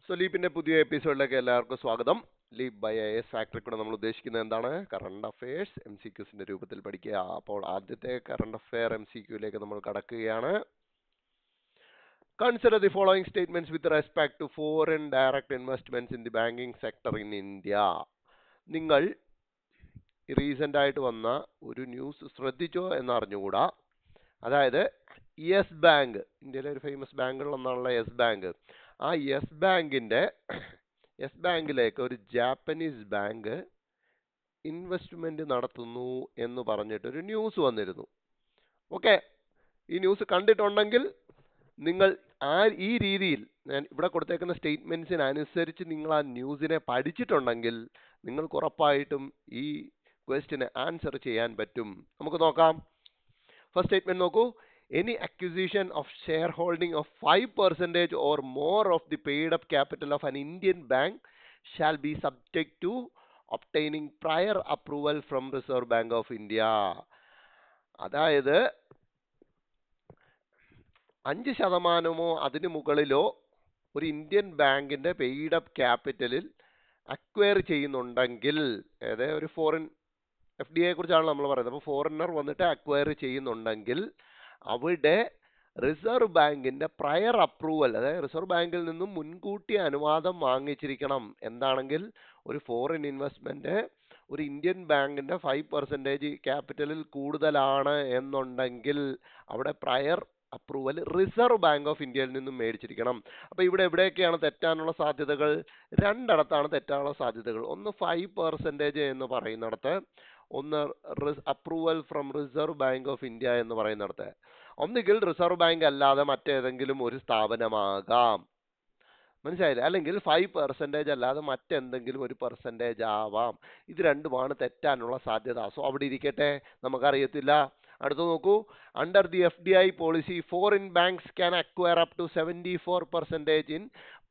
So ലീപ്പിന്റെ പുതിയ എപ്പിസോഡിലേക്ക് എല്ലാവർക്കും സ്വാഗതം. ലീപ് ബൈ എസ് ഫാക്ടറി കൂടെ നമ്മൾ ഉദ്ദേശിക്കുന്നത് എന്താണ്? കറണ്ട് അഫയേഴ്സ് MCQസിന്റെ രൂപത്തിൽ പഠിക്കുക. അപ്പോൾ ആദ്യത്തെ കറണ്ട് അഫയർ MCQയിലേക്ക് നമ്മൾ കടക്കുകയാണ്. Consider the following statements with respect to foreign direct investments in the banking sector in India. നിങ്ങൾ റീസെന്റ് ആയിട്ട് വന്ന ഒരു ന്യൂസ് ശ്രദ്ധിച്ചോ എന്ന് അറിഞ്ഞുകൂടാ. അതായത് യെസ് ബാങ്ക്, ഇന്ത്യയിലെ ഒരു ഫേമസ് ബാങ്കുകളിൽ ഒന്നാണുള്ള യെസ് ബാങ്ക്. ആ യെസ് ബാങ്കിലേക്ക് ഒരു ജാപ്പനീസ് ബാങ്ക് ഇൻവെസ്റ്റ്മെന്റ് നടത്തുന്നു എന്ന് പറഞ്ഞിട്ട് ഒരു ന്യൂസ് വന്നിരുന്നു. ഓക്കെ, ഈ ന്യൂസ് കണ്ടിട്ടുണ്ടെങ്കിൽ നിങ്ങൾ ഈ രീതിയിൽ ഞാൻ ഇവിടെ കൊടുത്തേക്കുന്ന സ്റ്റേറ്റ്മെന്റ്സിനനുസരിച്ച് നിങ്ങൾ ആ ന്യൂസിനെ പഠിച്ചിട്ടുണ്ടെങ്കിൽ നിങ്ങൾക്ക് ഉറപ്പായിട്ടും ഈ ക്വസ്റ്റിന് ആൻസർ ചെയ്യാൻ പറ്റും. നമുക്ക് നോക്കാം. ഫസ്റ്റ് സ്റ്റേറ്റ്മെന്റ് നോക്കൂ. Any acquisition of shareholding of 5% or more of the paid up capital of an Indian bank shall be subject to obtaining prior approval from Reserve Bank of India. അതായത് 5% അതിന് മുകളിലോ ഒരു Indian ബാങ്കിന്റെ paid up ക്യാപിറ്റലിൽ acquire ചെയ്യുന്നുണ്ടെങ്കിൽ, അതായത് ഒരു foreign FDI കുറിച്ചാണ് നമ്മൾ പറയുന്നത്. അപ്പോൾ ഫോറിനർ വന്നിട്ട് അക്വയർ ചെയ്യുന്നുണ്ടെങ്കിൽ അവിടെ റിസർവ് ബാങ്കിന്റെ പ്രയർ അപ്രൂവൽ, അതായത് റിസർവ് ബാങ്കിൽ നിന്നും മുൻകൂട്ടി അനുവാദം വാങ്ങിച്ചിരിക്കണം. എന്താണെങ്കിൽ ഒരു ഫോറിൻ ഇൻവെസ്റ്റ്മെന്റ് ഒരു ഇന്ത്യൻ ബാങ്കിന്റെ 5% ക്യാപിറ്റലിൽ കൂടുതലാണ് എന്നുണ്ടെങ്കിൽ അവിടെ prior approval reserve bank of ഇന്ത്യയിൽ നിന്നും മേടിച്ചിരിക്കണം. അപ്പൊ ഇവിടെ എവിടെയൊക്കെയാണ് തെറ്റാനുള്ള സാധ്യതകൾ? രണ്ടിടത്താണ് തെറ്റാനുള്ള സാധ്യതകൾ. ഒന്ന് 5% എന്ന് പറയുന്നിടത്ത്, ഒന്ന് approval from reserve bank of India എന്ന് പറയുന്നിടത്ത്. ഒന്നുകിൽ റിസർവ് ബാങ്ക് അല്ലാതെ മറ്റേതെങ്കിലും ഒരു സ്ഥാപനമാകാം, മനസ്സിലായില്ലേ? അല്ലെങ്കിൽ 5% അല്ലാതെ മറ്റെന്തെങ്കിലും ഒരു പെർസെൻറ്റേജ് ആവാം. ഇത് രണ്ടുമാണ് തെറ്റാനുള്ള സാധ്യത. സോ അവിടെ ഇരിക്കട്ടെ, നമുക്കറിയത്തില്ല. അടുത്ത് നോക്കൂ. Under the FDI policy, foreign banks can acquire up to 74% in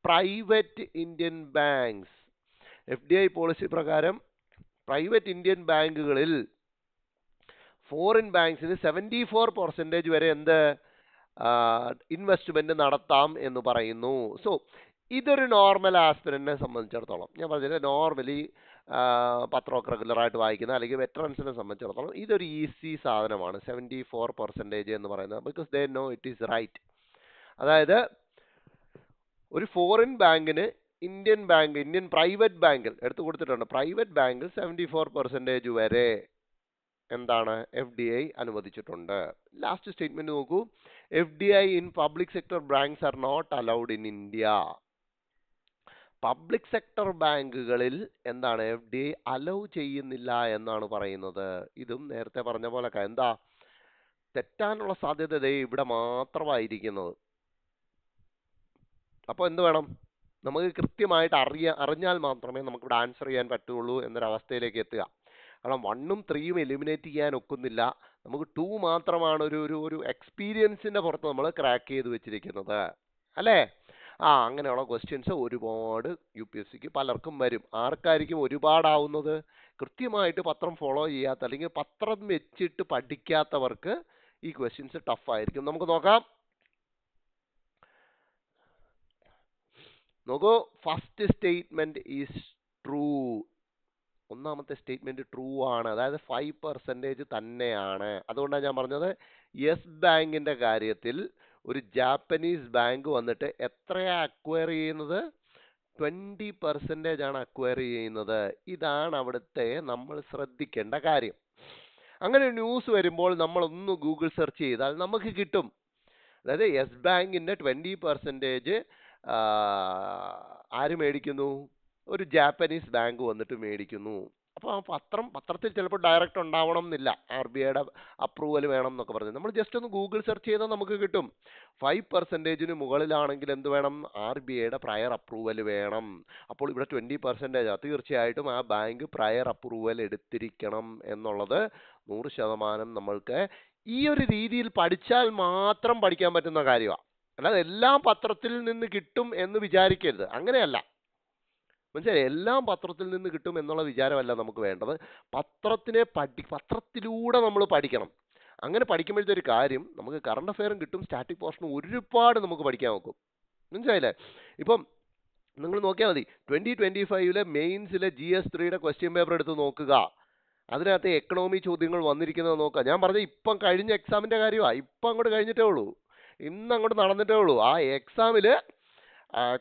private Indian banks. FDI policy പ്രകാരം പ്രൈവറ്റ് ഇന്ത്യൻ ബാങ്കുകളിൽ ഫോറിൻ ബാങ്ക്സിന് 74% വരെ എന്ത് ഇൻവെസ്റ്റ്മെന്റ് നടത്താം എന്ന് പറയുന്നു. സോ ഇതൊരു നോർമൽ ആസ്പിരന്റിനെ സംബന്ധിച്ചിടത്തോളം, ഞാൻ പറഞ്ഞില്ല, നോർമലി പത്രമൊക്കെ റെഗുലറായിട്ട് വായിക്കുന്ന അല്ലെങ്കിൽ വെറ്ററൻസിനെ സംബന്ധിച്ചിടത്തോളം ഇതൊരു ഈസി സാധനമാണ് 74% എന്ന് പറയുന്നത്. Because they know it is right. അതായത് ഒരു ഫോറിൻ ബാങ്കിന് ഇന്ത്യൻ പ്രൈവറ്റ് ബാങ്കിൽ എടുത്തു കൊടുത്തിട്ടുണ്ട്. പ്രൈവറ്റ് ബാങ്കിൽ 74% വരെ എന്താണ് FDI അനുവദിച്ചിട്ടുണ്ട്. ലാസ്റ്റ് സ്റ്റേറ്റ്മെന്റ് നോക്കൂ. FDI in public sector banks are not allowed in India. Public sector ബാങ്കുകളിൽ എന്താണ് FDI അലൗ ചെയ്യുന്നില്ല എന്നാണ് പറയുന്നത്. ഇതും നേരത്തെ പറഞ്ഞ പോലെ എന്താ തെറ്റാനുള്ള സാധ്യത ഇവിടെ മാത്രമായിരിക്കുന്നത്. അപ്പോൾ എന്ത് വേണം? നമുക്ക് കൃത്യമായിട്ട് അറിഞ്ഞാൽ മാത്രമേ നമുക്കിവിടെ ആൻസർ ചെയ്യാൻ പറ്റുള്ളൂ എന്നൊരവസ്ഥയിലേക്ക് എത്തുക. കാരണം 1ഉം 3ഉം എലിമിനേറ്റ് ചെയ്യാൻ ഒക്കുന്നില്ല. നമുക്ക് 2 മാത്രമാണ് ഒരു എക്സ്പീരിയൻസിന്റെ പുറത്ത് നമ്മൾ ക്രാക്ക് ചെയ്ത് വെച്ചിരിക്കുന്നത്, അല്ലേ? അങ്ങനെയുള്ള ക്വസ്റ്റ്യൻസ് ഒരുപാട് UPSCക്ക് പലർക്കും വരും. ആർക്കായിരിക്കും ഒരുപാടാവുന്നത്? കൃത്യമായിട്ട് പത്രം ഫോളോ ചെയ്യാത്ത അല്ലെങ്കിൽ പത്രം വെച്ചിട്ട് പഠിക്കാത്തവർക്ക് ഈ ക്വസ്റ്റ്യൻസ് ടഫ് ആയിരിക്കും. നമുക്ക് നോക്കാം. നോക്കൂ. First statement is true. ഒന്നാമത്തെ സ്റ്റേറ്റ്മെന്റ് ട്രൂ ആണ്. അതായത് 5% തന്നെയാണ്. അതുകൊണ്ടാണ് ഞാൻ പറഞ്ഞത് യെസ് ബാങ്കിന്റെ കാര്യത്തിൽ ഒരു ജാപ്പനീസ് ബാങ്ക് വന്നിട്ട് എത്രയാ അക്വയർ ചെയ്യുന്നത്? 20% ആണ് അക്വയർ ചെയ്യുന്നത്. ഇതാണ് അവിടുത്തെ നമ്മൾ ശ്രദ്ധിക്കേണ്ട കാര്യം. അങ്ങനെ ന്യൂസ് വരുമ്പോൾ നമ്മൾ ഒന്ന് ഗൂഗിൾ സെർച്ച് ചെയ്താൽ നമുക്ക് കിട്ടും. അതായത് യെസ് ബാങ്കിന്റെ 20% ആര് മേടിക്കുന്നു? ഒരു ജാപ്പനീസ് ബാങ്ക് വന്നിട്ട് മേടിക്കുന്നു. അപ്പോൾ ആ പത്രത്തിൽ ചിലപ്പോൾ ഡയറക്റ്റ് ഉണ്ടാവണം എന്നില്ല, RBIയുടെ അപ്രൂവൽ വേണം എന്നൊക്കെ പറഞ്ഞു. നമ്മൾ ജസ്റ്റ് ഒന്ന് ഗൂഗിൾ സെർച്ച് ചെയ്താൽ നമുക്ക് കിട്ടും. 5%ന് മുകളിലാണെങ്കിൽ എന്ത് വേണം? RBIയുടെ പ്രയർ അപ്രൂവൽ വേണം. അപ്പോൾ ഇവിടെ 20%, തീർച്ചയായിട്ടും ആ ബാങ്ക് പ്രയർ അപ്രൂവൽ എടുത്തിരിക്കണം എന്നുള്ളത് 100% നമ്മൾക്ക് ഈ ഒരു രീതിയിൽ പഠിച്ചാൽ മാത്രം പഠിക്കാൻ പറ്റുന്ന കാര്യമാണ്. അല്ലാതെ എല്ലാം പത്രത്തിൽ നിന്ന് കിട്ടും എന്ന് വിചാരിക്കരുത്. അങ്ങനെയല്ല, മനസ്സിലായി? എല്ലാം പത്രത്തിൽ നിന്ന് കിട്ടും എന്നുള്ള വിചാരമല്ല നമുക്ക് വേണ്ടത്. പത്രത്തിലൂടെ നമ്മൾ പഠിക്കണം. അങ്ങനെ പഠിക്കുമ്പോഴത്തെ ഒരു കാര്യം, നമുക്ക് കറണ്ട് അഫെയറും കിട്ടും, സ്റ്റാറ്റിക് പോർഷനും ഒരുപാട് നമുക്ക് പഠിക്കാൻ നോക്കും. മനസ്സിലായില്ലേ? ഇപ്പം നിങ്ങൾ നോക്കിയാൽ മതി 2025 മെയിൻസിലെ GS3 ക്വസ്റ്റ്യൻ പേപ്പർ എടുത്ത് നോക്കുക. അതിനകത്ത് എക്കണോമി ചോദ്യങ്ങൾ വന്നിരിക്കുന്നത് നോക്കുക. ഞാൻ പറഞ്ഞ ഇപ്പം കഴിഞ്ഞ എക്സാമിന്റെ കാര്യമാണ്. ഇപ്പം അങ്ങോട്ട് കഴിഞ്ഞിട്ടേ ഉള്ളൂ, ഇന്ന് അങ്ങോട്ട് നടന്നിട്ടേ ഉള്ളൂ. ആ എക്സാമിൽ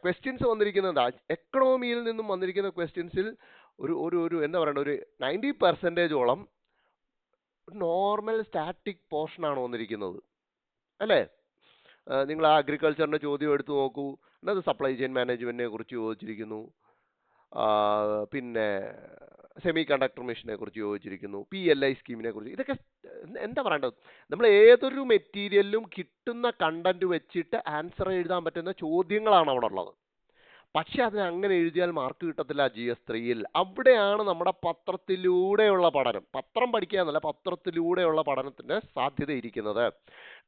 ക്വസ്റ്റ്യൻസ് വന്നിരിക്കുന്നത് എക്കണോമിയിൽ നിന്നും വന്നിരിക്കുന്ന ക്വസ്റ്റ്യൻസിൽ ഒരു ഒരു ഒരു എന്താ പറയണ്ട, ഒരു 90% നോർമൽ സ്റ്റാറ്റിക് പോർഷൻ ആണ് വന്നിരിക്കുന്നത്, അല്ലേ? നിങ്ങൾ ആ അഗ്രികൾച്ചറിന്റെ ചോദ്യം എടുത്തു നോക്കൂ, അത് സപ്ലൈ ചെയിൻ മാനേജ്മെന്റിനെ കുറിച്ച് ചോദിച്ചിരിക്കുന്നു. പിന്നെ സെമി കണ്ടക്ടർ മെഷീനെ കുറിച്ച് ചോദിച്ചിരിക്കുന്നു, PLI സ്കീമിനെ കുറിച്ച്. ഇതൊക്കെ എന്താ പറയേണ്ടത്, നമ്മൾ ഏതൊരു മെറ്റീരിയലിലും കിട്ടുന്ന കണ്ടന്റ് വെച്ചിട്ട് ആൻസർ എഴുതാൻ പറ്റുന്ന ചോദ്യങ്ങളാണ് അവിടെ ഉള്ളത്. പക്ഷെ അതിന് അങ്ങനെ എഴുതിയാൽ മാർക്ക് കിട്ടത്തില്ല GS3-യിൽ. അവിടെയാണ് നമ്മുടെ പത്രത്തിലൂടെയുള്ള പഠനം, പത്രം പഠിക്കുക എന്നല്ല, പത്രത്തിലൂടെയുള്ള പഠനത്തിന് സാധ്യത ഇരിക്കുന്നത്.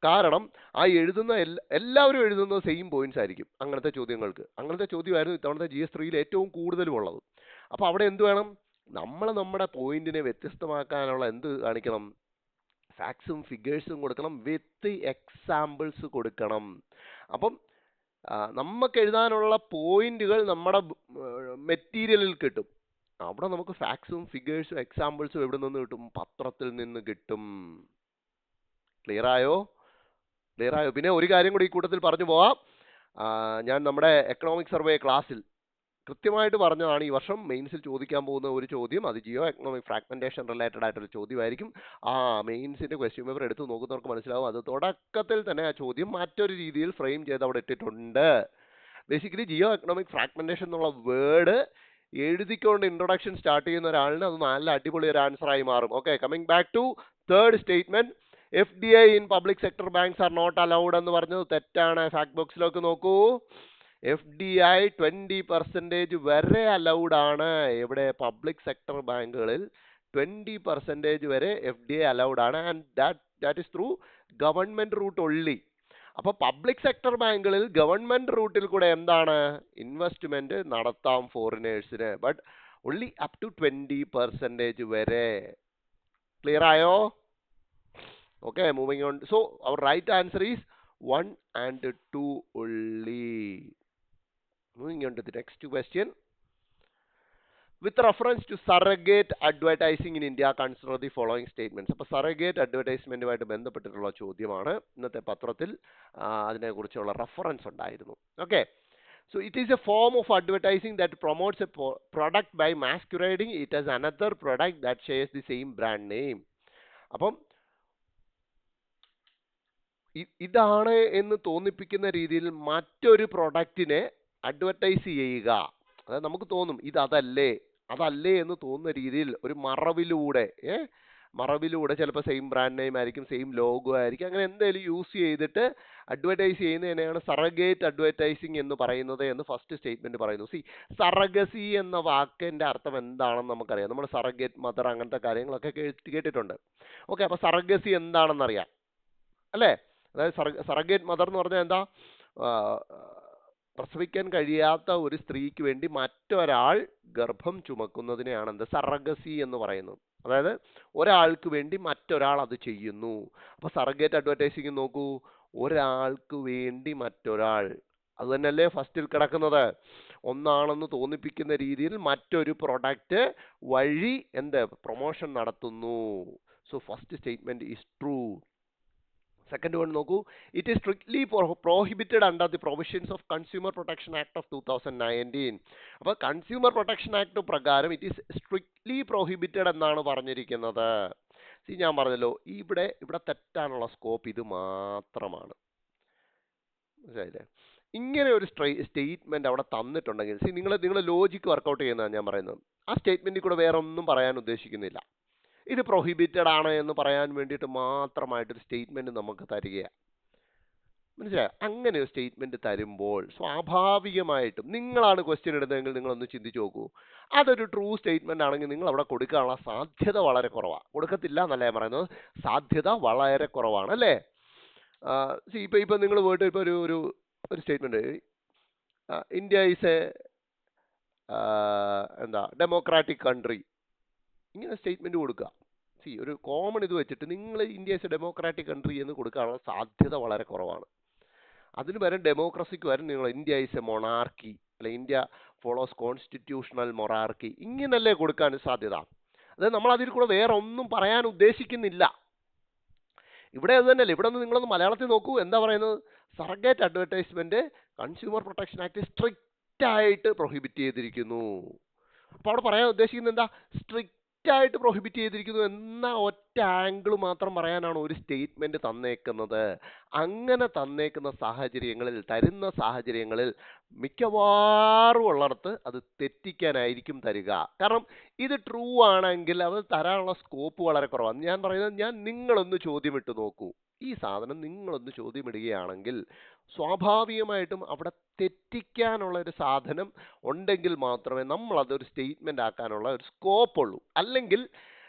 കാരണം ആ എഴുതുന്ന എല്ലാവരും എഴുതുന്നത് സെയിം പോയിന്റ്സ് ആയിരിക്കും അങ്ങനത്തെ ചോദ്യങ്ങൾക്ക്. അങ്ങനത്തെ ചോദ്യമായിരുന്നു ഇത്തവണത്തെ GS3-യിൽ ഏറ്റവും കൂടുതലും ഉള്ളത്. അപ്പോൾ അവിടെ എന്ത് വേണം, നമ്മൾ നമ്മുടെ പോയിന്റിനെ വ്യത്യസ്തമാക്കാനുള്ള എന്ത് കാണിക്കണം, ഫാക്ട്സും ഫിഗേഴ്സും കൊടുക്കണം, വിത്ത് എക്സാമ്പിൾസ് കൊടുക്കണം. അപ്പം നമുക്ക് എഴുതാനുള്ള പോയിന്റുകൾ നമ്മുടെ മെറ്റീരിയലിൽ കിട്ടും. അവിടെ നമുക്ക് ഫാക്ട്സും ഫിഗേഴ്സും എക്സാമ്പിൾസും എവിടെ നിന്ന് കിട്ടും, പത്രത്തിൽ നിന്ന് കിട്ടും. ക്ലിയർ ആയോ? പിന്നെ ഒരു കാര്യം കൂടി ഈ കൂട്ടത്തിൽ പറഞ്ഞു പോവാം. ഞാൻ നമ്മുടെ എക്കണോമിക് സർവേ ക്ലാസ്സിൽ കൃത്യമായിട്ട് പറഞ്ഞതാണ്, ഈ വർഷം മെയിൻസിൽ ചോദിക്കാൻ പോകുന്ന ഒരു ചോദ്യം അത് ജിയോ എക്കണോമിക് ഫ്രാഗ്മെന്റേഷൻ റിലേറ്റഡ് ആയിട്ടൊരു ചോദ്യമായിരിക്കും. മെയിൻസിന്റെ ക്വസ്റ്റ്യൻ പേപ്പർ എടുത്ത് നോക്കുന്നവർക്ക് മനസ്സിലാവും, അത് തുടക്കത്തിൽ തന്നെ ആ ചോദ്യം മറ്റൊരു രീതിയിൽ ഫ്രെയിം ചെയ്ത് അവിടെ ഇട്ടിട്ടുണ്ട്. ബേസിക്കലി ജിയോ എക്കണോമിക് ഫ്രാഗ്മെന്റേഷൻ എന്നുള്ള വേർഡ് എഴുതിക്കൊണ്ട് ഇൻട്രൊഡക്ഷൻ സ്റ്റാർട്ട് ചെയ്യുന്ന ഒരാളിന് അത് നല്ല അടിപൊളി ഒരു ആൻസർ ആയി മാറും. Okay, coming back to third statement, FDI in public sector banks are not allowed എന്ന് പറഞ്ഞത് തെറ്റാണ്. ഫാക്ട് ബോക്സിലേക്ക് നോക്കൂ. FDI 20% വരെ അലൗഡ് ആണ്. ഇവിടെ പബ്ലിക് സെക്ടർ ബാങ്കുകളിൽ 20% വരെ FDI അലൗഡ് ആണ്. And that is through government route only. അപ്പൊ പബ്ലിക് സെക്ടർ ബാങ്കുകളിൽ ഗവൺമെന്റ് റൂട്ടിൽ കൂടെ എന്താണ് ഇൻവെസ്റ്റ്മെന്റ് നടത്താം ഫോറിനേഴ്സിന്, ബട്ട് ഒള്ളി അപ് ടു 20% വരെ. ക്ലിയർ ആയോ? Okay, moving on. So our right answer is 1 and 2 only. Moving on to the next question. With reference to surrogate advertising in India, consider the following statements. അപ്പോൾ surrogate advertisementുമായിട്ട് ബന്ധപ്പെട്ടിട്ടുള്ള ചോദ്യമാണ്. ഇന്നത്തെ പത്രത്തിൽ അതിനെക്കുറിച്ചുള്ള reference ഉണ്ടായിരുന്നു. Okay, so it is a form of advertising that promotes a product by masquerading it as another product that shares the same brand name. അപ്പം ഇതാണ് എന്ന് തോന്നിപ്പിക്കുന്ന രീതിയിൽ മറ്റൊരു പ്രൊഡക്റ്റിനെ അഡ്വർടൈസ് ചെയ്യുക. അതായത് നമുക്ക് തോന്നും ഇത് അതല്ലേ എന്ന് തോന്നുന്ന രീതിയിൽ ഒരു മറവിലൂടെ ചിലപ്പോൾ സെയിം ബ്രാൻഡ് നെയിം ആയിരിക്കും, സെയിം ലോഗോ ആയിരിക്കും, അങ്ങനെ എന്തെങ്കിലും യൂസ് ചെയ്തിട്ട് അഡ്വർടൈസ് ചെയ്യുന്നതിനെയാണ് സറഗേറ്റ് അഡ്വർടൈസിങ് എന്ന് പറയുന്നത് എന്ന് ഫസ്റ്റ് സ്റ്റേറ്റ്മെന്റ് പറയുന്നു. സറഗസി എന്ന വാക്കിന്റെ അർത്ഥം എന്താണെന്ന് നമുക്കറിയാം. നമ്മൾ സറഗേറ്റ് മദർ അങ്ങനത്തെ കാര്യങ്ങളൊക്കെ കേട്ടിട്ടുണ്ട്. ഓക്കെ, അപ്പൊ സറഗസി എന്താണെന്നറിയാം അല്ലേ? അതായത് സറഗേറ്റ് മദർ എന്ന് പറഞ്ഞാൽ എന്താ, പ്രസവിക്കാൻ കഴിയാത്ത ഒരു സ്ത്രീക്ക് വേണ്ടി മറ്റൊരാൾ ഗർഭം ചുമക്കുന്നതിനെയാണ് എന്ത് സറഗസി എന്ന് പറയുന്നത്. അതായത് ഒരാൾക്ക് വേണ്ടി മറ്റൊരാൾ അത് ചെയ്യുന്നു. അപ്പൊ സറഗേറ്റ് അഡ്വർടൈസിങ് നോക്കൂ, ഒരാൾക്ക് വേണ്ടി മറ്റൊരാൾ, അത് തന്നെയല്ലേ ഫസ്റ്റിൽ കിടക്കുന്നത്. ഒന്നാണെന്ന് തോന്നിപ്പിക്കുന്ന രീതിയിൽ മറ്റൊരു പ്രൊഡക്റ്റ് വഴി എന്ത് പ്രൊമോഷൻ നടത്തുന്നു. So first statement is true. Second one നോക്കൂ, it is strictly prohibited under the provisions of consumer protection act of 2019. അപ്പോൾ കൺസ്യൂമർ പ്രൊട്ടക്ഷൻ ആക്ട് പ്രകാരം ഇറ്റ് ഈസ് സ്ട്രിക്ട്ലി പ്രോഹിബിറ്റഡ് എന്നാണ് പറഞ്ഞിരിക്കുന്നത്. ഞാൻ പറഞ്ഞല്ലോ, ഇവിടെ തെറ്റാനുള്ള സ്കോപ്പ് ഇത് മാത്രമാണ്. മനസ്സിലായില്ലേ? ഇങ്ങനെ ഒരു സ്റ്റേറ്റ്മെന്റ് അവിടെ തന്നിട്ടുണ്ടെങ്കിൽ നിങ്ങൾ ലോജിക്ക് വർക്കൗട്ട് ചെയ്യുന്നതാണ് ഞാൻ പറയുന്നത്. ആ സ്റ്റേറ്റ്മെന്റിൽ കൂടെ വേറെ ഒന്നും പറയാൻ ഉദ്ദേശിക്കുന്നില്ല. ഇത് പ്രൊഹിബിറ്റഡ് ആണ് എന്ന് പറയാൻ വേണ്ടിയിട്ട് മാത്രമായിട്ടൊരു സ്റ്റേറ്റ്മെന്റ് നമുക്ക് തരികയാണ്. മനസ്സിലായോ? അങ്ങനെ ഒരു സ്റ്റേറ്റ്മെന്റ് തരുമ്പോൾ സ്വാഭാവികമായിട്ടും നിങ്ങളാണ് ക്വസ്റ്റ്യൻ ഇടുന്നതെങ്കിൽ നിങ്ങളൊന്ന് ചിന്തിച്ചു നോക്കൂ. അതൊരു ട്രൂ സ്റ്റേറ്റ്മെന്റ് ആണെങ്കിൽ നിങ്ങൾ അവിടെ കൊടുക്കാനുള്ള സാധ്യത വളരെ കുറവാണ്. കൊടുക്കത്തില്ല എന്നല്ല ഞാൻ പറയുന്നത്, സാധ്യത വളരെ കുറവാണ് അല്ലേ? ഇപ്പൊ നിങ്ങൾ പോയിട്ട് ഇപ്പൊ ഒരു statement, India is A democratic country, ഇങ്ങനെ സ്റ്റേറ്റ്മെന്റ് കൊടുക്കുക. ഒരു കോമൺ ഇത് വെച്ചിട്ട് നിങ്ങൾ India is A democratic country എന്ന് കൊടുക്കാനുള്ള സാധ്യത വളരെ കുറവാണ്. അതിന് പകരം ഡെമോക്രസിക്ക് പകരം നിങ്ങൾ ഇന്ത്യ ഈസ് എ മൊണാർക്കി, അല്ലെ ഇന്ത്യ ഫോളോസ് കോൺസ്റ്റിറ്റ്യൂഷണൽ മൊറാർക്കി, ഇങ്ങനല്ലേ കൊടുക്കാൻ സാധ്യത. അതായത് നമ്മൾ അതിൽ കൂടെ വേറെ ഒന്നും പറയാൻ ഉദ്ദേശിക്കുന്നില്ല. ഇവിടെ അത് തന്നെയല്ലേ, ഇവിടെ നിന്ന് നിങ്ങളൊന്ന് മലയാളത്തിൽ നോക്കൂ, എന്താ പറയുന്നത്? Surrogate advertisement consumer protection act strict ആയിട്ട് പ്രൊഹിബിറ്റ് ചെയ്തിരിക്കുന്നു. അപ്പോൾ അവിടെ പറയാൻ ഉദ്ദേശിക്കുന്നത് എന്താ? സ്ട്രിക്റ്റ് ആയിട്ട് പ്രൊഹിബിറ്റ് ചെയ്തിരിക്കുന്നു എന്ന ഒറ്റ ആംഗിൾ മാത്രം പറയാനാണ് ഒരു സ്റ്റേറ്റ്മെന്റ് തന്നേക്കുന്നത്. അങ്ങനെ തന്നേക്കുന്ന സാഹചര്യങ്ങളിൽ, തരുന്ന സാഹചര്യങ്ങളിൽ മിക്കവാറും ഉള്ളിടത്ത് അത് തെറ്റിക്കാനായിരിക്കും തരിക. കാരണം ഇത് ട്രൂ ആണെങ്കിൽ അത് തരാനുള്ള സ്കോപ്പ് വളരെ കുറവാണ്. ഞാൻ പറയുന്നത്, നിങ്ങളൊന്ന് ചോദ്യമിട്ട് നോക്കൂ. ഈ സാധനം നിങ്ങളൊന്ന് ചോദ്യമിടുകയാണെങ്കിൽ സ്വാഭാവികമായിട്ടും അവിടെ തെറ്റിക്കാനുള്ള ഒരു സാധനം ഉണ്ടെങ്കിൽ മാത്രമേ നമ്മൾ അതൊരു സ്റ്റേറ്റ്മെന്റ് ആക്കാനുള്ള ഒരു സ്കോപ്പ് ഉള്ളൂ. അല്ലെങ്കിൽ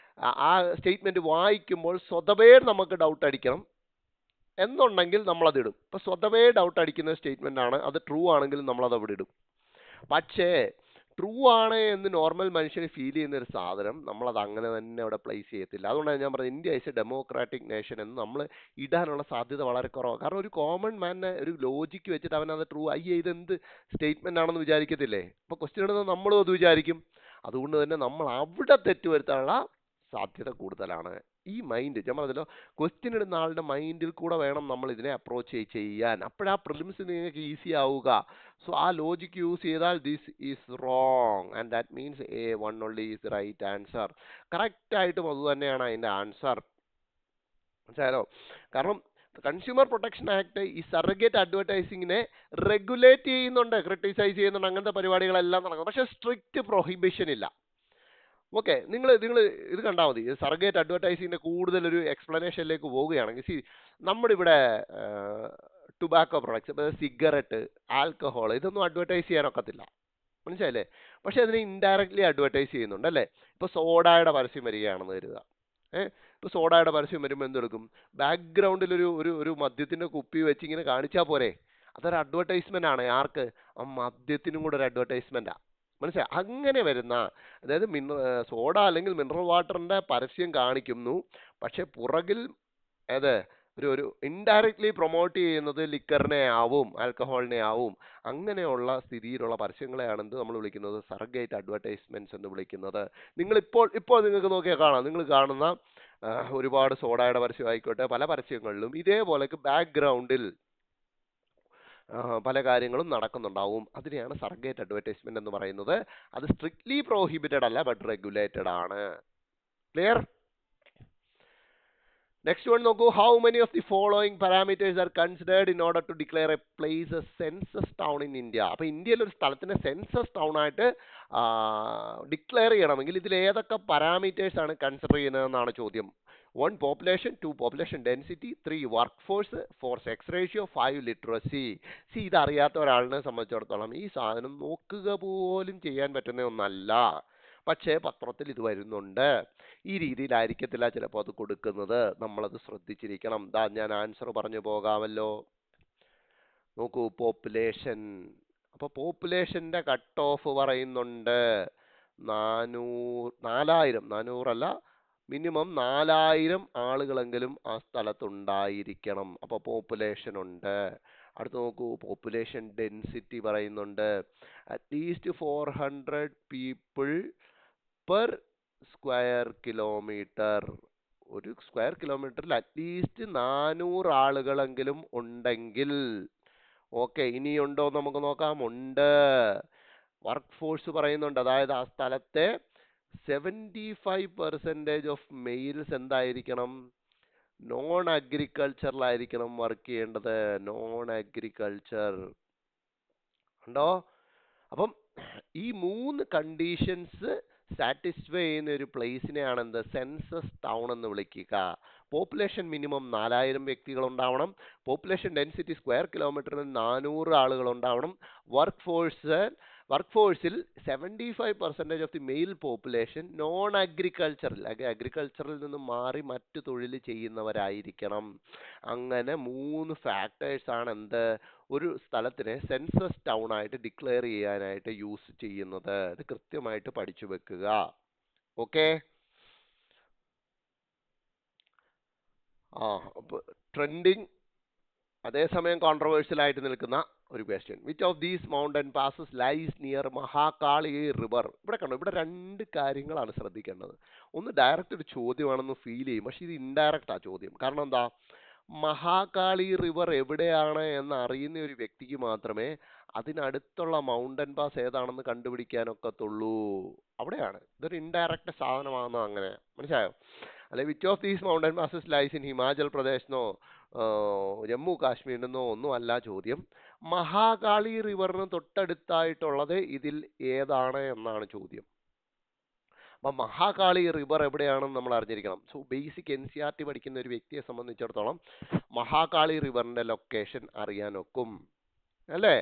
ആ സ്റ്റേറ്റ്മെന്റ് വായിക്കുമ്പോൾ സ്വതവേ നമുക്ക് ഡൗട്ട് അടിക്കണം എന്നുണ്ടെങ്കിൽ നമ്മളത് ഇടും. ഇപ്പൊ സ്വതവേ ഡൗട്ട് അടിക്കുന്ന സ്റ്റേറ്റ്മെന്റ് ആണ്, അത് ട്രൂ ആണെങ്കിൽ നമ്മളത് അവിടെ ഇടും. പക്ഷേ ട്രൂ ആണ് എന്ന് നോർമൽ മനുഷ്യന് ഫീൽ ചെയ്യുന്ന ഒരു സാധനം നമ്മളത് അങ്ങനെ തന്നെ അവിടെ പ്ലേസ് ചെയ്യത്തില്ല. അതുകൊണ്ടാണ് ഞാൻ പറഞ്ഞത് India is A democratic nation എന്ന് നമ്മൾ ഇടാനുള്ള സാധ്യത വളരെ കുറവാണ്. കാരണം ഒരു കോമൺ മാനെ ഒരു ലോജിക്ക് വെച്ചിട്ട് അവനത് ട്രൂ ഇതെന്ത് സ്റ്റേറ്റ്മെന്റ് ആണെന്ന് വിചാരിക്കത്തില്ലേ? അപ്പോൾ ക്വസ്റ്റ്യൻ ഇടുന്നത് നമ്മളും അത് വിചാരിക്കും. അതുകൊണ്ട് തന്നെ നമ്മൾ അവിടെ തെറ്റുവരുത്താനുള്ള സാധ്യത കൂടുതലാണ്. ഈ മൈൻഡ് ഞാൻ പറഞ്ഞല്ലോ, ക്വസ്റ്റ്യൻ ഇടുന്ന ആളുടെ മൈൻഡിൽ കൂടെ വേണം നമ്മൾ ഇതിനെ അപ്രോച്ച് ചെയ്യാൻ. അപ്പോഴാ പ്രിലിംസ് നിങ്ങൾക്ക് ഈസി ആവുക. സോ ആ ലോജിക്ക് യൂസ് ചെയ്താൽ this is wrong and that means A1 only is the right answer. Correct ആയിട്ടും അത് തന്നെയാണ് അതിന്റെ ആൻസർ. മനസ്സിലായോ? കാരണം കൺസ്യൂമർ പ്രൊട്ടക്ഷൻ ആക്ട് ഈ സർഗേറ്റ് അഡ്വർടൈസിങ്ങിനെ റെഗുലേറ്റ് ചെയ്യുന്നുണ്ട്, ക്രിട്ടിസൈസ് ചെയ്യുന്നുണ്ട്, അങ്ങനത്തെ പരിപാടികളെല്ലാം നടക്കുന്നു. പക്ഷെ സ്ട്രിക്റ്റ് പ്രൊഹിബിഷൻ ഇല്ല. ഓക്കെ, നിങ്ങൾ ഇത് കണ്ടാൽ മതി. സർഗേറ്റ് അഡ്വർടൈസിങ്ങിന്റെ കൂടുതൽ ഒരു എക്സ്പ്ലനേഷനിലേക്ക് പോവുകയാണെങ്കിൽ, നമ്മുടെ ഇവിടെ ടുബാക്കോ പ്രൊഡക്ട്സ്, സിഗരറ്റ്, ആൽക്കഹോൾ, ഇതൊന്നും അഡ്വർടൈസ് ചെയ്യാനൊക്കത്തില്ല. മനസ്സിലായില്ലേ? പക്ഷെ അതിനെ ഇൻഡയറക്ട്ലി അഡ്വർടൈസ് ചെയ്യുന്നുണ്ട് അല്ലേ? ഇപ്പൊ സോഡയുടെ പരസ്യം വരികയാണെന്ന് കരുതുക. ഇപ്പൊ സോഡയുടെ പരസ്യം വരുമ്പോൾ എന്തെടുക്കും? ബാക്ക്ഗ്രൗണ്ടിൽ ഒരു മദ്യത്തിന്റെ കുപ്പി വെച്ച് ഇങ്ങനെ കാണിച്ചാൽ പോരെ? അതൊരു അഡ്വർടൈസ്മെന്റ് ആണ്. ആർക്ക്? ആ മദ്യത്തിനും കൂടെ ഒരു അഡ്വർടൈസ്മെന്റാ. മനസ്സിലായി? അങ്ങനെ വരുന്ന, അതായത് സോഡ അല്ലെങ്കിൽ മിനറൽ വാട്ടറിന്റെ പരസ്യം കാണിക്കുന്നു, പക്ഷെ പുറകിൽ ഏത് ഒരു ഇൻഡയറക്ട്ലി പ്രൊമോട്ട് ചെയ്യുന്നത് ലിക്കറിനെ ആവും, ആൽക്കഹോളിനെ ആവും. അങ്ങനെയുള്ള സ്ഥിതിയിലുള്ള പരസ്യങ്ങളെയാണ് എന്ത് നമ്മൾ വിളിക്കുന്നത്? സർഗേറ്റ് അഡ്വർടൈസ്മെന്റ്സ് എന്ന് വിളിക്കുന്നത്. നിങ്ങൾ ഇപ്പോൾ നിങ്ങൾക്ക് നോക്കിയാൽ കാണാം, നിങ്ങൾ കാണുന്ന ഒരുപാട് സോഡയുടെ പരസ്യം ആയിക്കോട്ടെ, പല പരസ്യങ്ങളിലും ഇതേപോലെ ബാക്ക്ഗ്രൗണ്ടിൽ പല കാര്യങ്ങളും നടക്കുന്നുണ്ടാവും. അതിനെയാണ് സർഗേറ്റ് അഡ്വർടൈസ്മെന്റ് എന്ന് പറയുന്നത്. അത് സ്ട്രിക്ട്ലി പ്രോഹിബിറ്റഡ് അല്ല, ബട്ട് റെഗുലേറ്റഡ് ആണ്. ക്ലിയർ? നെക്സ്റ്റ് വൺ നോക്കൂ. How many of the following parameters are considered in order to declare a place a census town in India? അപ്പൊ ഇന്ത്യയിൽ ഒരു സ്ഥലത്തിനെ സെൻസസ് ടൗൺ ആയിട്ട് ഡിക്ലെയർ ചെയ്യണമെങ്കിൽ ഇതിൽ ഏതൊക്കെ പാരാമീറ്റേഴ്സ് ആണ് കൺസിഡർ ചെയ്യുന്നതെന്നാണ് ചോദ്യം. 1 population, 2 population density, 3 workforce, 4 sex ratio, 5 literacy. ഇത് അറിയാത്ത ഒരാളിനെ സംബന്ധിച്ചിടത്തോളം ഈ സാധനം നോക്കുക പോലും ചെയ്യാൻ പറ്റുന്ന ഒന്നല്ല. പക്ഷേ പത്രത്തിൽ ഇത് വരുന്നുണ്ട്. ഈ രീതിയിലായിരിക്കത്തില്ല ചിലപ്പോൾ അത് കൊടുക്കുന്നത്. നമ്മളത് ശ്രദ്ധിച്ചിരിക്കണം. ഞാൻ ആൻസർ പറഞ്ഞു പോകാമല്ലോ. നോക്കൂ, പോപ്പുലേഷൻ. അപ്പൊ പോപ്പുലേഷന്റെ കട്ട് ഓഫ് പറയുന്നുണ്ട് 400 അല്ല, മിനിമം 4000 ആളുകളെങ്കിലും ആ സ്ഥലത്തുണ്ടായിരിക്കണം. അപ്പോൾ പോപ്പുലേഷൻ ഉണ്ട്. അടുത്ത് നോക്കൂ, പോപ്പുലേഷൻ ഡെൻസിറ്റി പറയുന്നുണ്ട്. At least 400 people per square kilometre. ഒരു സ്ക്വയർ കിലോമീറ്ററിൽ അറ്റ്ലീസ്റ്റ് 400 ആളുകളെങ്കിലും ഉണ്ടെങ്കിൽ ഓക്കെ. ഇനിയുണ്ടോ നമുക്ക് നോക്കാം. ഉണ്ട്. വർക്ക് ഫോഴ്സ് പറയുന്നുണ്ട്, അതായത് ആ സ്ഥലത്തെ 75% ഓഫ് മെയിൽസ് എന്തായിരിക്കണം? നോൺ അഗ്രികൾച്ചറിലായിരിക്കണം വർക്ക് ചെയ്യേണ്ടത്. നോൺ അഗ്രികൾച്ചർ ഉണ്ടോ? അപ്പം ഈ 3 കണ്ടീഷൻസ് സാറ്റിസ്ഫൈ ചെയ്യുന്ന ഒരു പ്ലേസിനെയാണ് എന്ത്? സെൻസസ് ടൗൺ എന്ന് വിളിക്കുക. പോപ്പുലേഷൻ മിനിമം 4000 വ്യക്തികൾ ഉണ്ടാവണം. പോപ്പുലേഷൻ ഡെൻസിറ്റി സ്ക്വയർ കിലോമീറ്ററിന് 400 ആളുകൾ ഉണ്ടാവണം. വർക്ക് ഫോഴ്സിൽ 75% of the male population non അഗ്രികൾച്ചറിൽ നിന്ന് മാറി മറ്റു തൊഴിൽ ചെയ്യുന്നവരായിരിക്കണം. അങ്ങനെ 3 ഫാക്ടേഴ്സ് ആണ് എന്ത്? ഒരു സ്ഥലത്തിനെ സെൻസസ് ടൗൺ ആയിട്ട് ഡിക്ലെയർ ചെയ്യാനായിട്ട് യൂസ് ചെയ്യുന്നത്. ഇത് കൃത്യമായിട്ട് പഠിച്ചു വെക്കുക. ഓക്കെ. ട്രെൻഡിങ് അതേസമയം കോൺട്രവേഴ്ഷ്യൽ ആയിട്ട് നിൽക്കുന്ന ഒരു question, which of these mountain passes lies near Mahakali river. ഇവിടെ കണ്ടോ, ഇവിടെ രണ്ട് കാര്യങ്ങളാണ് ശ്രദ്ധിക്കേണ്ടത്. ഒന്ന് ഡയറക്റ്റ് ഒരു ചോദ്യമാണെന്ന് ഫീൽ ചെയ്യും, പക്ഷെ ഇത് ഇൻഡയറക്റ്റ് ആ ചോദ്യം. കാരണം എന്താ, മഹാകാളി റിവർ എവിടെയാണ് എന്ന് അറിയുന്ന ഒരു വ്യക്തിക്ക് മാത്രമേ അതിനടുത്തുള്ള മൗണ്ടൻ പാസ് ഏതാണെന്ന് കണ്ടുപിടിക്കാനൊക്കത്തുള്ളൂ. അവിടെയാണ് ഇതൊരു ഇൻഡയറക്റ്റ് സാധനമാണെന്നോ, അങ്ങനെ മനസ്സിലായോ? അല്ലെ which of these mountain passes lies in Himachal പ്രദേശെന്നോ ജമ്മു കാശ്മീരിനെന്നോ ഒന്നും അല്ല ചോദ്യം. മഹാകാളി റിവറിന് തൊട്ടടുത്തായിട്ടുള്ളത് ഇതിൽ ഏതാണ് എന്നാണ് ചോദ്യം. അപ്പം മഹാകാളി റിവർ എവിടെയാണെന്ന് നമ്മൾ അറിഞ്ഞിരിക്കണം. സോ ബേസിക് NCERT പഠിക്കുന്ന ഒരു വ്യക്തിയെ സംബന്ധിച്ചിടത്തോളം മഹാകാളി റിവറിന്റെ ലൊക്കേഷൻ അറിയാനൊക്കും, അല്ലേ?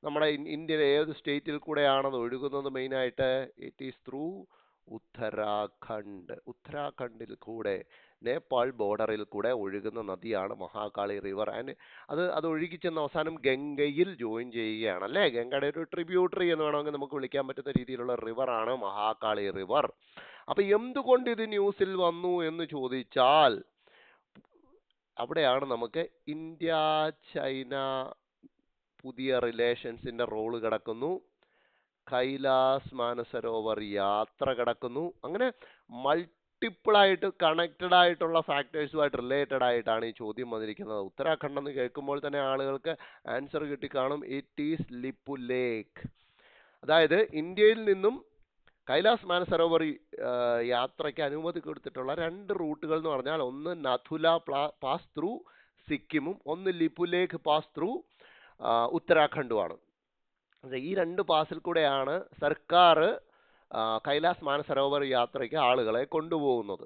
നമ്മുടെ ഇന്ത്യയിലെ ഏത് സ്റ്റേറ്റിൽ കൂടെയാണത് ഒഴുകുന്നത്? മെയിനായിട്ട് ഇറ്റ് ഈസ് ത്രൂ ഉത്തരാഖണ്ഡ്. ഉത്തരാഖണ്ഡിൽ കൂടെ നേപ്പാൾ ബോർഡറിൽ കൂടെ ഒഴുകുന്ന നദിയാണ് മഹാകാളി റിവർ. ആൻഡ് അത് ഒഴുകി ചെന്ന് അവസാനം ഗംഗയിൽ ജോയിൻ ചെയ്യുകയാണ്, അല്ലേ? ഗംഗയുടെ ഒരു ട്രിബ്യൂട്ടറി എന്ന് വേണമെങ്കിൽ നമുക്ക് വിളിക്കാൻ പറ്റുന്ന രീതിയിലുള്ള റിവറാണ് മഹാകാളി റിവർ. അപ്പൊ എന്തുകൊണ്ട് ഇത് ന്യൂസിൽ വന്നു എന്ന് ചോദിച്ചാൽ, അവിടെയാണ് നമുക്ക് ഇന്ത്യ ചൈന പുതിയ റിലേഷൻസിന്റെ റോള് കിടക്കുന്നു, കൈലാസ് മാനസരോവർ യാത്ര കിടക്കുന്നു. അങ്ങനെ മൾട്ടിപ്പിൾ ആയിട്ട് കണക്റ്റഡ് ആയിട്ടുള്ള ഫാക്ടേഴ്സുമായിട്ട് റിലേറ്റഡ് ആയിട്ടാണ് ഈ ചോദ്യം വന്നിരിക്കുന്നത്. ഉത്തരാഖണ്ഡ് എന്ന് കേൾക്കുമ്പോൾ തന്നെ ആളുകൾക്ക് ആൻസർ കിട്ടിക്കാണും. ഇറ്റ് ഈസ് ലിപു ലേക്ക്. അതായത് ഇന്ത്യയിൽ നിന്നും കൈലാസ് മാനസരോവർ യാത്രയ്ക്ക് അനുമതി കൊടുത്തിട്ടുള്ള രണ്ട് റൂട്ടുകൾ എന്ന് പറഞ്ഞാൽ, ഒന്ന് നഥുല പാസ് ത്രൂ സിക്കിമും ഒന്ന് ലിപു ലേക്ക് പാസ് ത്രൂ ഉത്തരാഖണ്ഡുമാണ്. ഈ രണ്ട് പാസിൽ കൂടെയാണ് സർക്കാർ കൈലാസ് മാനസരോവർ യാത്രയ്ക്ക് ആളുകളെ കൊണ്ടുപോകുന്നത്.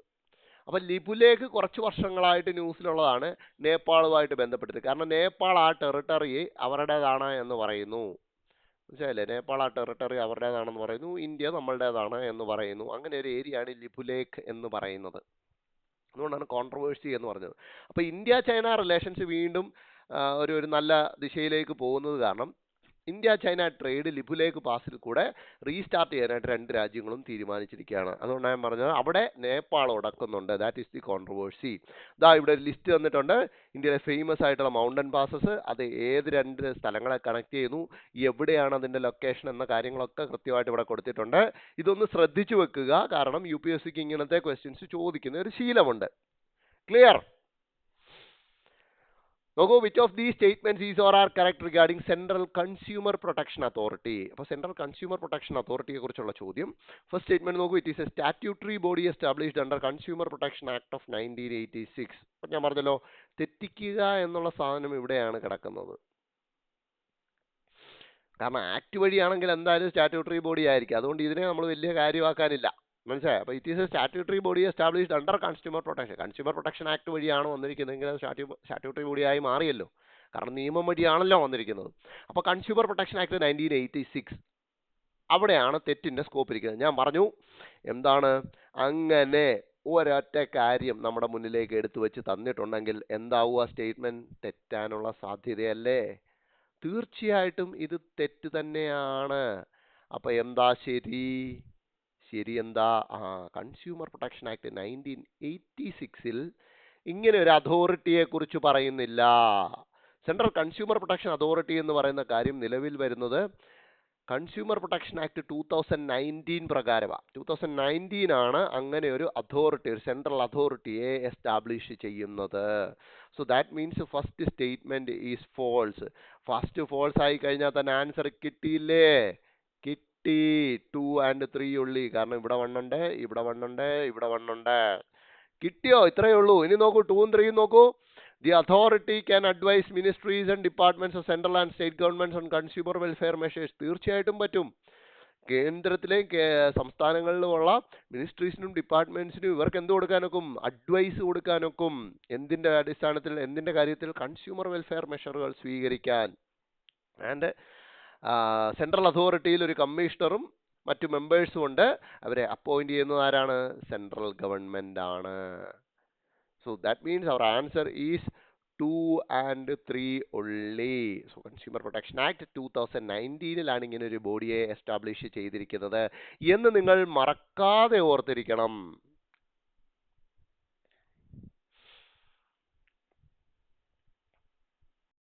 അപ്പം ലിപുലേക്ക് കുറച്ച് വർഷങ്ങളായിട്ട് ന്യൂസിലുള്ളതാണ് നേപ്പാളുമായിട്ട് ബന്ധപ്പെട്ടിട്ട്. കാരണം നേപ്പാൾ ആ ടെറിട്ടറി അവരുടേതാണ് എന്ന് പറയുന്നു, മനസ്സിലായില്ലേ? നേപ്പാൾ ആ ടെറിട്ടറി അവരുടേതാണെന്ന് പറയുന്നു, ഇന്ത്യ നമ്മളുടേതാണ് എന്ന് പറയുന്നു. അങ്ങനെ ഒരു ഏരിയയാണ് ലിപുലേക്ക് എന്ന് പറയുന്നത്. അതുകൊണ്ടാണ് കോൺട്രവേഴ്സി എന്ന് പറഞ്ഞത്. അപ്പോൾ ഇന്ത്യ ചൈന റിലേഷൻസ് വീണ്ടും ഒരു നല്ല ദിശയിലേക്ക് പോകുന്നത് കാരണം ഇന്ത്യ ചൈന ട്രേഡ് ലിപുലേക്ക് പാസിൽ കൂടെ റീസ്റ്റാർട്ട് ചെയ്യാനായിട്ട് രണ്ട് രാജ്യങ്ങളും തീരുമാനിച്ചിരിക്കുകയാണ്. അതുകൊണ്ടാണ് ഞാൻ പറഞ്ഞത് അവിടെ നേപ്പാൾ ഉടക്കുന്നുണ്ട്. That is the controversy. ഇതാ ഇവിടെ ഒരു ലിസ്റ്റ് തന്നിട്ടുണ്ട്, ഇന്ത്യയിലെ ഫേമസ് ആയിട്ടുള്ള മൗണ്ടൻ പാസസ്, അത് ഏത് രണ്ട് സ്ഥലങ്ങളെ കണക്ട് ചെയ്യുന്നു, എവിടെയാണ് അതിൻ്റെ ലൊക്കേഷൻ എന്ന കാര്യങ്ങളൊക്കെ കൃത്യമായിട്ട് ഇവിടെ കൊടുത്തിട്ടുണ്ട്. ഇതൊന്ന് ശ്രദ്ധിച്ചു വെക്കുക, കാരണം UPSCക്ക് ഇങ്ങനത്തെ ക്വസ്റ്റ്യൻസ് ചോദിക്കുന്ന ഒരു ശീലമുണ്ട്. ക്ലിയർ? നോക്കൂ, which of these statements is or are correct regarding central consumer protection authority. അപ്പോൾ സെൻട്രൽ കൺസ്യൂമർ പ്രൊട്ടക്ഷൻ അതോറിറ്റിയെ കുറിച്ചുള്ള ചോദ്യം. ഫസ്റ്റ് സ്റ്റേറ്റ്മെന്റ് നോക്കൂ, it is A statutory body established under consumer protection act of 1986. അപ്പം ഞാൻ പറഞ്ഞല്ലോ, തെറ്റിക്കുക എന്നുള്ള സാധനം ഇവിടെയാണ് കിടക്കുന്നത്. കാരണം ആക്ട് വഴിയാണെങ്കിൽ എന്തായാലും സ്റ്റാറ്റ്യൂട്ടറി ബോഡി ആയിരിക്കും. അതുകൊണ്ട് ഇതിനെ നമ്മൾ വലിയ കാര്യമാക്കാനില്ല, മനസ്സിലായി? അപ്പോൾ it is A statutory body established under consumer protection. Consumer protection act വഴിയാണ് വന്നിരിക്കുന്നതെങ്കിൽ അത് സ്റ്റാറ്റ്യൂട്ടറി ബോഡിയായി മാറിയല്ലോ, കാരണം നിയമം വഴിയാണല്ലോ വന്നിരിക്കുന്നത്. അപ്പോൾ കൺസ്യൂമർ പ്രൊട്ടക്ഷൻ ആക്ട് 1986, അവിടെയാണ് തെറ്റിന്റെ സ്കോപ്പ് ഇരിക്കുന്നത്. ഞാൻ പറഞ്ഞു എന്താണ്, അങ്ങനെ ഒരൊറ്റ കാര്യം നമ്മുടെ മുന്നിലേക്ക് എടുത്തു വെച്ച് തന്നിട്ടുണ്ടെങ്കിൽ എന്താവുക സ്റ്റേറ്റ്മെന്റ്? തെറ്റാനുള്ള സാധ്യതയല്ലേ? തീർച്ചയായിട്ടും ഇത് തെറ്റ് തന്നെയാണ്. അപ്പൊ എന്താ ശരി? ശരി എന്താ? കൺസ്യൂമർ പ്രൊട്ടക്ഷൻ ആക്ട് 1986-ൽ ഇങ്ങനെ ഒരു അതോറിറ്റിയെ കുറിച്ച് പറയുന്നില്ല. സെൻട്രൽ കൺസ്യൂമർ പ്രൊട്ടക്ഷൻ അതോറിറ്റി എന്ന് പറയുന്ന കാര്യം നിലവിൽ വരുന്നത് കൺസ്യൂമർ പ്രൊട്ടക്ഷൻ ആക്ട് 2019 പ്രകാരമാണ്. 2019 ആണ് അങ്ങനെ ഒരു അതോറിറ്റി, ഒരു സെൻട്രൽ അതോറിറ്റിയെ എസ്റ്റാബ്ലിഷ് ചെയ്യുന്നത്. So that means first statement is false. First false ആയി കഴിഞ്ഞാൽ തന്നെ ആൻസർ കിട്ടിയില്ലേ? കിട്ടി. 2 and 3 ഉള്ളി. കാരണം ഇവിടെ 1 ഉണ്ട്, ഇവിടെ 1 ഉണ്ട്, ഇവിടെ 1 ഉണ്ട്. കിട്ടിയോ? ഇത്രയേ ഉള്ളൂ. ഇനി നോക്കൂ, 2 ഉം 3 ഉം നോക്കൂ. The authority can advise ministries and departments of central and state governments on consumer welfare measures. തീർച്ചയായിട്ടും പറ്റും. കേന്ദ്രത്തിലെയും സംസ്ഥാനങ്ങളിലുമുള്ള മിനിസ്ട്രീസിനും ഡിപ്പാർട്ട്മെന്റ്സിനും ഇവർക്ക് എന്ത് കൊടുക്കാനൊക്കും? അഡ്വൈസ് കൊടുക്കാനൊക്കും. എന്തിന്റെ അടിസ്ഥാനത്തിൽ? എന്തിന്റെ കാര്യത്തിൽ? കൺസ്യൂമർ വെൽഫെയർ മെഷറുകൾ സ്വീകരിക്കാൻ. ആൻഡ് സെൻട്രൽ അതോറിറ്റിയിൽ ഒരു കമ്മീഷണറും മറ്റു മെമ്പേഴ്സും ഉണ്ട്. അവരെ അപ്പോയിന്റ് ചെയ്യുന്നത് ആരാണ്? സെൻട്രൽ ഗവൺമെന്റ് ആണ്. So that means our answer is 2 and 3 only. So Consumer Protection Act 2019-ലാണ് ഇങ്ങനെ ഒരു ബോഡിയെ എസ്റ്റാബ്ലിഷ് ചെയ്തിരിക്കുന്നത് എന്ന് നിങ്ങൾ മറക്കാതെ ഓർത്തിരിക്കണം.